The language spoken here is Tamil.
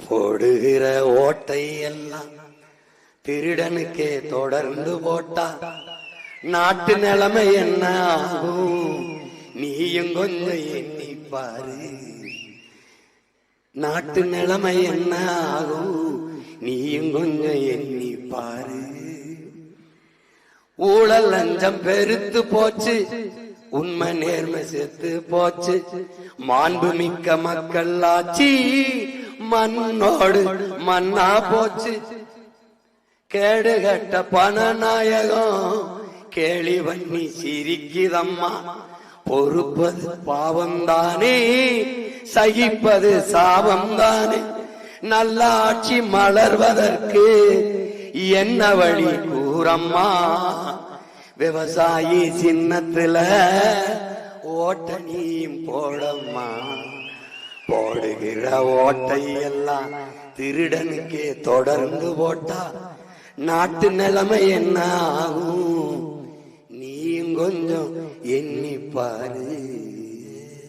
போடுகிற ஓட்டை எல்லாம் திருடனுக்கே தொடர்ந்து போட்டா நாட்டு நிலைமை என்ன ஆகும் நீயும் கொஞ்சம் எண்ணி பாரு. நாட்டு நிலைமை என்ன ஆகும் நீயும் கொஞ்சம் எண்ணி பாரு. ஊழல் லஞ்சம் பெருத்து போச்சு, உண்மை நேர்மை செத்து போச்சு, மாண்புமிக்க மக்கள் ஆட்சி மண்ணோடு மண்ணா போச்சு. கேடுகட்ட பணநாயகம் கேலி பண்ணி சிரிக்குதம்மா. பொறுப்பது பாவம்தானே, சகிப்பது சாபம்தானே. நல்ல ஆட்சி மலர்வதற்கு என்ன வழி கூறம்மா. விவசாயி சின்னத்துல ஓட்ட நீயும் போடம்மா. போடுகிற ஓட்டை எல்லாம் திருடனுக்கே தொடர்ந்து போட்டா நாட்டு நிலைமை என்ன ஆகும் நீயும் கொஞ்சம் எண்ணி பாரு.